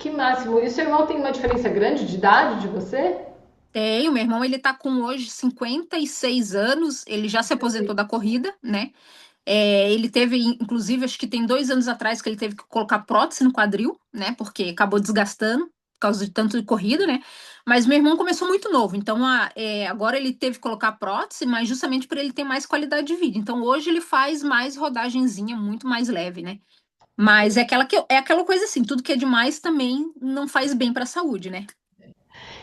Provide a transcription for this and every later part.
que máximo. E seu irmão tem uma diferença grande de idade de você? Tem, o meu irmão, ele tá com hoje 56 anos, ele já se aposentou da corrida, né? Ele teve, inclusive, acho que tem 2 anos atrás que ele teve que colocar prótese no quadril, né? Porque acabou desgastando por causa de tanto de corrida, né? Mas meu irmão começou muito novo, então agora ele teve que colocar prótese, mas justamente para ele ter mais qualidade de vida. Então hoje ele faz mais rodagenzinha, muito mais leve, né? Mas é aquela coisa assim, tudo que é demais também não faz bem para a saúde, né?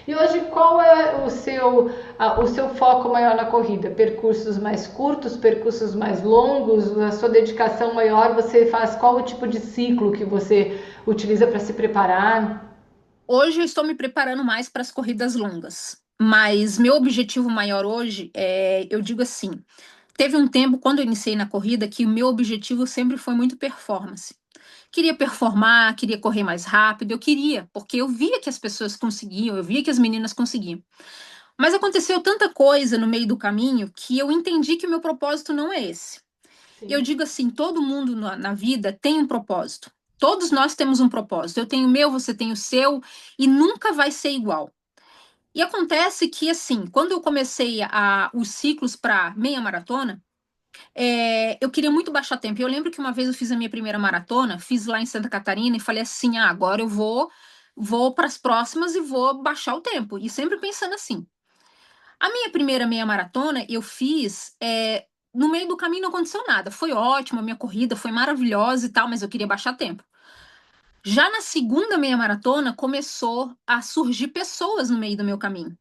E hoje qual é o seu foco maior na corrida? Percursos mais curtos, percursos mais longos? A sua dedicação maior, você faz qual o tipo de ciclo que você utiliza para se preparar? Hoje eu estou me preparando mais para as corridas longas, mas meu objetivo maior hoje eu digo assim, teve um tempo quando eu iniciei na corrida que o meu objetivo sempre foi muito performance. Queria performar, queria correr mais rápido, eu queria, porque eu via que as pessoas conseguiam, eu via que as meninas conseguiam. Mas aconteceu tanta coisa no meio do caminho que eu entendi que o meu propósito não é esse. Eu Sim. digo assim, todo mundo na vida tem um propósito. Todos nós temos um propósito. Eu tenho o meu, você tem o seu, e nunca vai ser igual. E acontece que, assim, quando eu comecei os ciclos para meia maratona, eu queria muito baixar tempo. Eu lembro que uma vez eu fiz a minha primeira maratona, fiz lá em Santa Catarina e falei assim: agora eu vou para as próximas e vou baixar o tempo. E sempre pensando assim. A minha primeira meia maratona eu fiz. No meio do caminho não aconteceu nada. Foi ótimo, a minha corrida foi maravilhosa e tal, mas eu queria baixar tempo. Já na segunda meia maratona, começou a surgir pessoas no meio do meu caminho.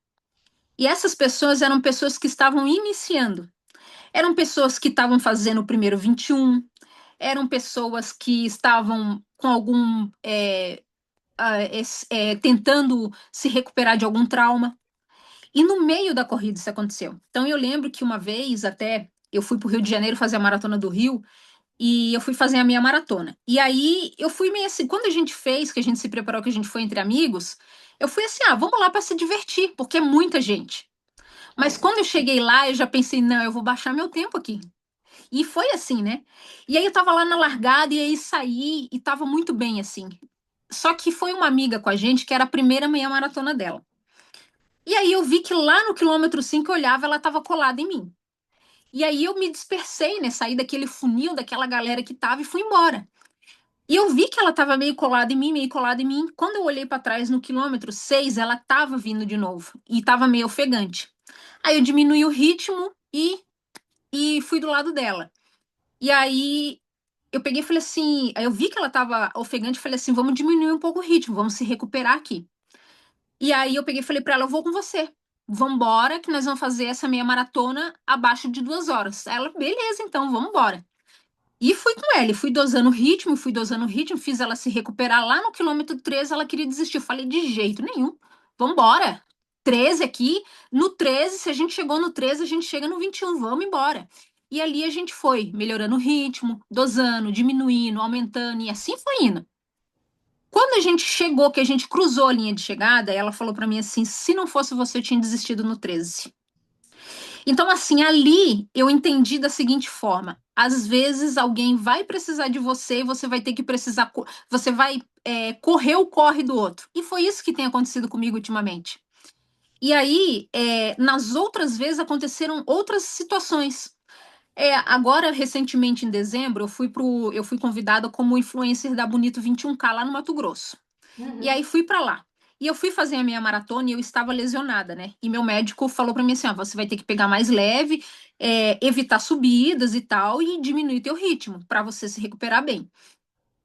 E essas pessoas eram pessoas que estavam iniciando. Eram pessoas que estavam fazendo o primeiro 21, eram pessoas que estavam com algum. Tentando se recuperar de algum trauma. E no meio da corrida isso aconteceu. Então eu lembro que uma vez até eu fui para o Rio de Janeiro fazer a maratona do Rio e eu fui fazer a minha maratona. E aí eu fui meio assim, quando a gente fez, que a gente se preparou, que a gente foi entre amigos, eu fui assim, vamos lá para se divertir, porque é muita gente. Mas quando eu cheguei lá, eu já pensei, não, eu vou baixar meu tempo aqui. E foi assim, né? E aí eu tava lá na largada e aí saí e tava muito bem assim. Só que foi uma amiga com a gente que era a primeira meia maratona dela. E aí eu vi que lá no quilômetro 5 eu olhava, ela tava colada em mim. E aí eu me dispersei, né? Saí daquele funil, daquela galera que tava e fui embora. E eu vi que ela tava meio colada em mim, meio colada em mim. Quando eu olhei para trás no quilômetro 6 ela tava vindo de novo e tava meio ofegante. Aí eu diminui o ritmo e fui do lado dela. E aí eu peguei e falei assim, aí eu vi que ela tava ofegante, e falei assim, vamos diminuir um pouco o ritmo, vamos se recuperar aqui. E aí eu peguei e falei pra ela, eu vou com você. Vambora, que nós vamos fazer essa meia maratona abaixo de 2 horas. Ela, beleza, então, vambora. E fui com ela, e fui dosando o ritmo, fiz ela se recuperar. Lá no quilômetro 13 ela queria desistir. Eu falei, de jeito nenhum, vambora. 13 aqui, no 13 se a gente chegou no 13 a gente chega no 21 vamos embora. E ali a gente foi melhorando o ritmo, dosando, diminuindo, aumentando, e assim foi indo. Quando a gente chegou, que a gente cruzou a linha de chegada, ela falou pra mim assim: se não fosse você, eu tinha desistido no 13. Então, assim, ali eu entendi da seguinte forma: às vezes alguém vai precisar de você e você vai ter que precisar, você vai correr o corre do outro. E foi isso que tem acontecido comigo ultimamente. E aí, nas outras vezes aconteceram outras situações. Agora, recentemente, em dezembro, eu fui convidada como influencer da Bonito 21K lá no Mato Grosso. E aí Uhum. fui pra lá. E eu fui fazer a minha maratona e eu estava lesionada, né? E meu médico falou pra mim assim: você vai ter que pegar mais leve, evitar subidas e tal, e diminuir teu ritmo pra você se recuperar bem.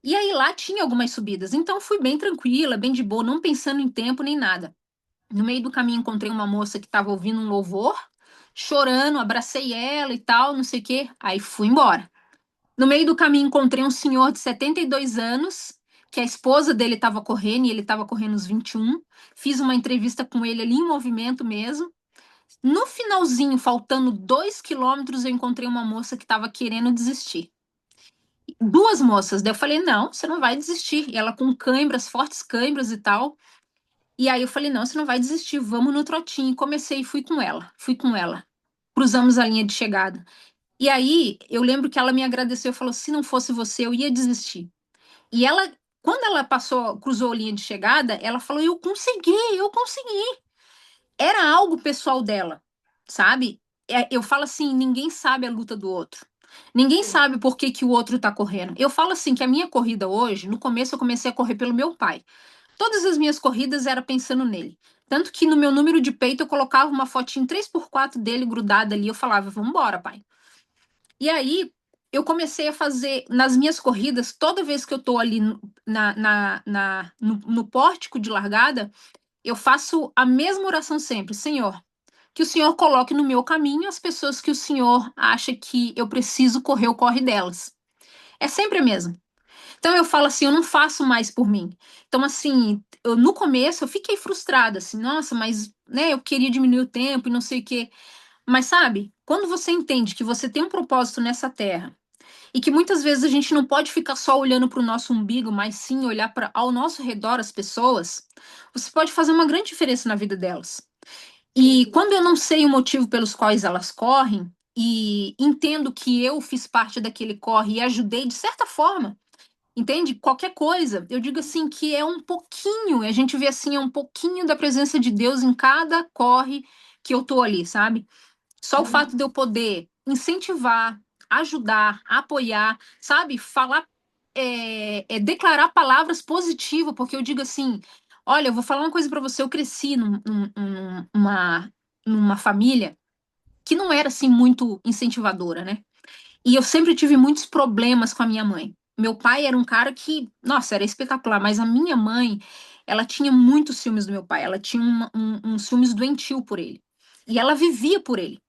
E aí lá tinha algumas subidas, então fui bem tranquila, bem de boa, não pensando em tempo nem nada. No meio do caminho encontrei uma moça que estava ouvindo um louvor, chorando, abracei ela e tal, não sei o quê. Aí fui embora. No meio do caminho encontrei um senhor de 72 anos, que a esposa dele estava correndo e ele estava correndo os 21. Fiz uma entrevista com ele ali em movimento mesmo. No finalzinho, faltando 2 quilômetros, eu encontrei uma moça que estava querendo desistir. Duas moças. Daí eu falei: não, você não vai desistir. E ela com cãibras, fortes cãibras e tal. E aí eu falei: não, você não vai desistir, vamos no trotinho. E comecei e fui com ela. Fui com ela. Cruzamos a linha de chegada. E aí, eu lembro que ela me agradeceu e falou: se não fosse você, eu ia desistir. E ela, quando ela passou, cruzou a linha de chegada, ela falou: eu consegui, eu consegui. Era algo pessoal dela, sabe? Eu falo assim: ninguém sabe a luta do outro. Ninguém Sim. sabe por que que o outro tá correndo. Eu falo assim que a minha corrida hoje, no começo eu comecei a correr pelo meu pai. Todas as minhas corridas era pensando nele. Tanto que no meu número de peito eu colocava uma fotinho 3x4 dele grudada ali. Eu falava: vambora, pai. E aí eu comecei a fazer nas minhas corridas, toda vez que eu tô ali no pórtico de largada, eu faço a mesma oração sempre: Senhor, que o Senhor coloque no meu caminho as pessoas que o Senhor acha que eu preciso correr o corre delas. É sempre a mesma. Então eu falo assim: eu não faço mais por mim. Então, assim, no começo eu fiquei frustrada, assim, nossa, mas né, eu queria diminuir o tempo e não sei o quê. Mas sabe, quando você entende que você tem um propósito nessa terra e que muitas vezes a gente não pode ficar só olhando para o nosso umbigo, mas sim olhar para ao nosso redor as pessoas, você pode fazer uma grande diferença na vida delas. E Sim. quando eu não sei o motivo pelos quais elas correm e entendo que eu fiz parte daquele corre e ajudei de certa forma, entende? Qualquer coisa, eu digo assim que é um pouquinho, a gente vê assim, é um pouquinho da presença de Deus em cada corre que eu tô ali, sabe? Só o fato de eu poder incentivar, ajudar, apoiar, sabe? Falar, declarar palavras positivas, porque eu digo assim: olha, eu vou falar uma coisa para você. Eu cresci numa família que não era assim muito incentivadora, né? E eu sempre tive muitos problemas com a minha mãe. Meu pai era um cara que, nossa, era espetacular, mas a minha mãe, ela tinha muitos ciúmes do meu pai, ela tinha um ciúmes doentio por ele. E ela vivia por ele.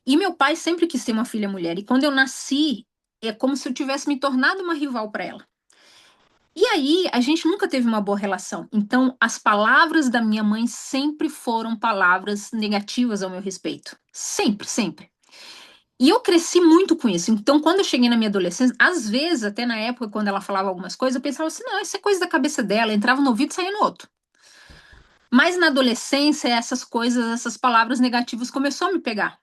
E meu pai sempre quis ter uma filha mulher. E quando eu nasci, é como se eu tivesse me tornado uma rival para ela. E aí, a gente nunca teve uma boa relação. Então, as palavras da minha mãe sempre foram palavras negativas ao meu respeito. Sempre, sempre. E eu cresci muito com isso. Então, quando eu cheguei na minha adolescência, às vezes, até na época, quando ela falava algumas coisas, eu pensava assim: não, isso é coisa da cabeça dela. Entrava no ouvido e saía no outro. Mas na adolescência, essas coisas, essas palavras negativas começou a me pegar.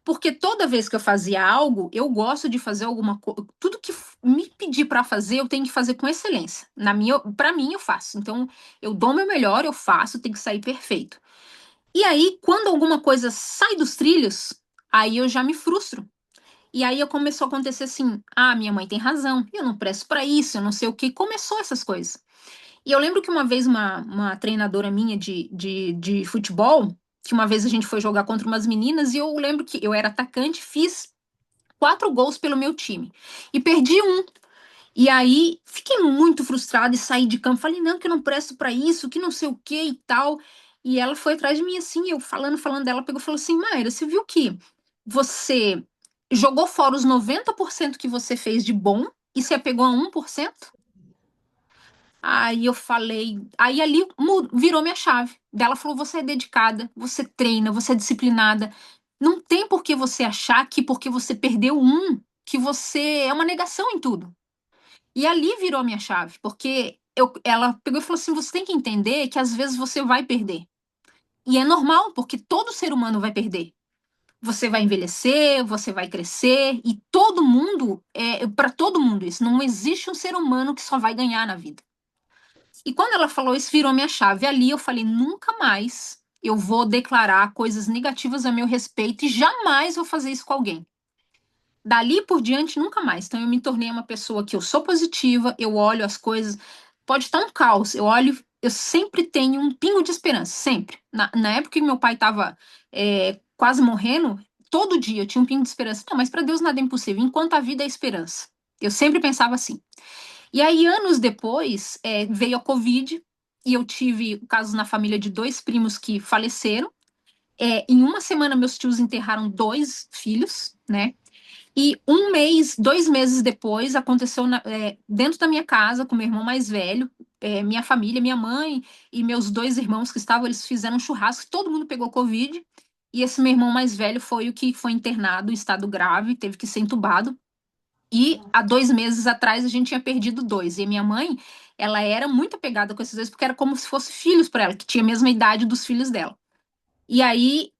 Porque toda vez que eu fazia algo, eu gosto de fazer alguma coisa. Tudo que me pedir para fazer, eu tenho que fazer com excelência. Para mim, eu faço. Então, eu dou o meu melhor, eu faço, tem que sair perfeito. E aí, quando alguma coisa sai dos trilhos, aí eu já me frustro. E aí eu começou a acontecer assim: ah, minha mãe tem razão, eu não presto para isso, eu não sei o que. Começou essas coisas. E eu lembro que uma vez uma treinadora minha de futebol, que uma vez a gente foi jogar contra umas meninas, e eu lembro que eu era atacante, fiz 4 gols pelo meu time. E perdi um. E aí fiquei muito frustrada e saí de campo. Falei: não, que eu não presto para isso, que não sei o que e tal. E ela foi atrás de mim assim, eu falando dela, pegou e falou assim: Mayra, você viu que você jogou fora os 90% que você fez de bom e se apegou a 1%? Aí eu falei, aí ali virou minha chave. Dela falou: você é dedicada, você treina, você é disciplinada. Não tem por que você achar que porque você perdeu um, que você é uma negação em tudo. E ali virou minha chave, porque ela pegou e falou assim: você tem que entender que às vezes você vai perder. E é normal, porque todo ser humano vai perder. Você vai envelhecer, você vai crescer, e todo mundo, para todo mundo isso. Não existe um ser humano que só vai ganhar na vida. E quando ela falou isso, virou minha chave. Ali eu falei: nunca mais eu vou declarar coisas negativas a meu respeito e jamais vou fazer isso com alguém. Dali por diante, nunca mais. Então, eu me tornei uma pessoa que eu sou positiva, eu olho as coisas. Pode estar um caos, eu olho, eu sempre tenho um pingo de esperança, sempre. Na época que meu pai estava quase morrendo, todo dia eu tinha um pingo de esperança. Não, mas para Deus nada é impossível, enquanto a vida é esperança. Eu sempre pensava assim. E aí, anos depois, veio a Covid e eu tive casos na família de 2 primos que faleceram. Em uma semana, meus tios enterraram 2 filhos, né? E 1 mês, 2 meses depois, aconteceu dentro da minha casa, com meu irmão mais velho, minha família, minha mãe e meus 2 irmãos que estavam, eles fizeram um churrasco, todo mundo pegou Covid. E esse meu irmão mais velho foi o que foi internado em estado grave, teve que ser entubado. E há 2 meses atrás a gente tinha perdido 2. E minha mãe, ela era muito apegada com esses 2, porque era como se fossem filhos para ela, que tinha a mesma idade dos filhos dela. E aí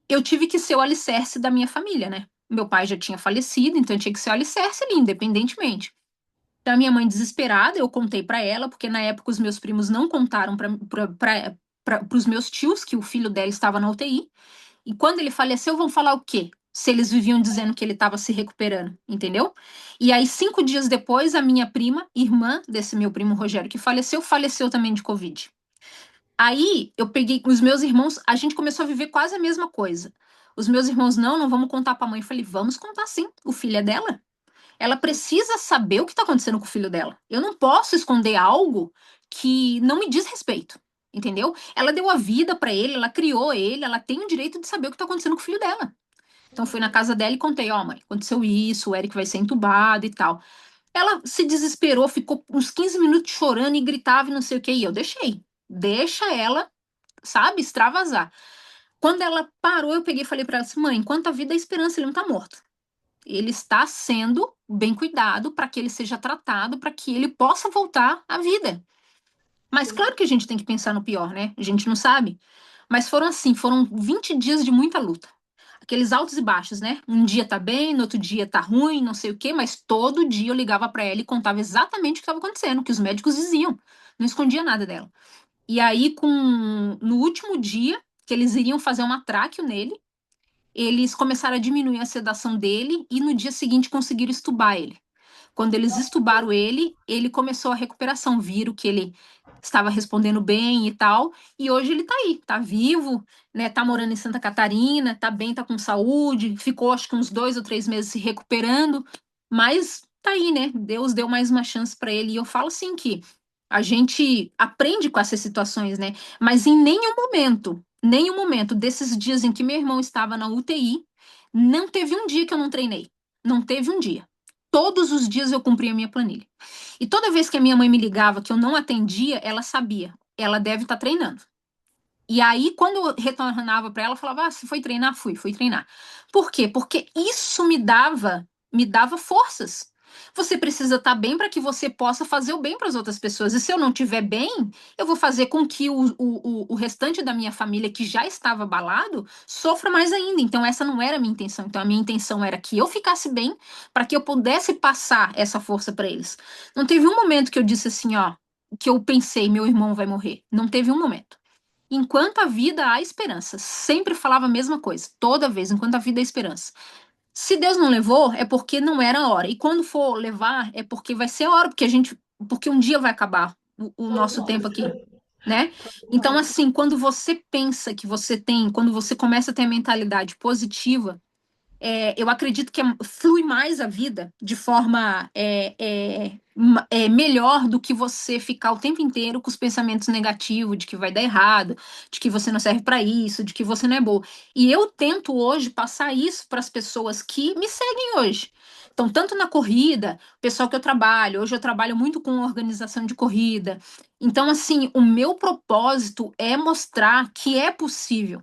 eu tive que ser o alicerce da minha família, né? Meu pai já tinha falecido, então eu tinha que ser o alicerce ali, independentemente. Então, a minha mãe desesperada, eu contei para ela, porque na época os meus primos não contaram para os meus tios que o filho dela estava na UTI. E quando ele faleceu, vão falar o quê? Se eles viviam dizendo que ele estava se recuperando, entendeu? E aí, 5 dias depois, a minha prima, irmã desse meu primo Rogério que faleceu, faleceu também de Covid. Aí, eu peguei os meus irmãos, a gente começou a viver quase a mesma coisa. Os meus irmãos, não, não vamos contar para a mãe. Eu falei, vamos contar sim, o filho é dela. Ela precisa saber o que está acontecendo com o filho dela. Eu não posso esconder algo que não me diz respeito, entendeu? Ela deu a vida para ele, ela criou ele, ela tem o direito de saber o que está acontecendo com o filho dela. Então fui na casa dela e contei, ó, mãe, aconteceu isso, o Eric vai ser entubado e tal. Ela se desesperou, ficou uns 15 minutos chorando e gritava e não sei o que, e eu deixei. Deixa ela, sabe, extravasar. Quando ela parou, eu peguei e falei para ela assim, mãe, enquanto a vida é esperança, ele não tá morto. Ele está sendo bem cuidado para que ele seja tratado, para que ele possa voltar à vida. Mas claro que a gente tem que pensar no pior, né? A gente não sabe. Mas foram assim, foram 20 dias de muita luta. Aqueles altos e baixos, né? Um dia tá bem, no outro dia tá ruim, não sei o quê, mas todo dia eu ligava para ela e contava exatamente o que estava acontecendo, o que os médicos diziam. Não escondia nada dela. E aí, no último dia, que eles iriam fazer uma tráqueo nele, eles começaram a diminuir a sedação dele e no dia seguinte conseguiram estubar ele. Quando eles estubaram ele, ele começou a recuperação, viram que ele estava respondendo bem e tal, e hoje ele tá aí, tá vivo, né? Tá morando em Santa Catarina, tá bem, tá com saúde, ficou acho que uns 2 ou 3 meses se recuperando, mas tá aí, né? Deus deu mais uma chance para ele. E eu falo assim que a gente aprende com essas situações, né? Mas em nenhum momento desses dias em que meu irmão estava na UTI, não teve um dia que eu não treinei. Não teve um dia. Todos os dias eu cumpria a minha planilha. E toda vez que a minha mãe me ligava que eu não atendia, ela sabia. Ela deve estar treinando. E aí, quando eu retornava para ela, eu falava: Ah, você foi treinar? Fui treinar. Por quê? Porque isso me dava forças. Você precisa estar bem para que você possa fazer o bem para as outras pessoas. E se eu não estiver bem, eu vou fazer com que o restante da minha família, que já estava abalado, sofra mais ainda. Então, essa não era a minha intenção. Então, a minha intenção era que eu ficasse bem para que eu pudesse passar essa força para eles. Não teve um momento que eu disse assim, ó, que eu pensei, meu irmão vai morrer. Não teve um momento. Enquanto a vida há esperança. Sempre falava a mesma coisa, toda vez, enquanto a vida há esperança. Se Deus não levou, é porque não era a hora. E quando for levar, é porque vai ser a hora, porque um dia vai acabar o nosso tempo aqui, né? Então, assim, quando você pensa que você tem, quando você começa a ter a mentalidade positiva, eu acredito que flui mais a vida de forma melhor do que você ficar o tempo inteiro com os pensamentos negativos de que vai dar errado, de que você não serve para isso, de que você não é boa. E eu tento hoje passar isso para as pessoas que me seguem hoje. Então, tanto na corrida, o pessoal que eu trabalho, hoje eu trabalho muito com organização de corrida. Então, assim, o meu propósito é mostrar que é possível.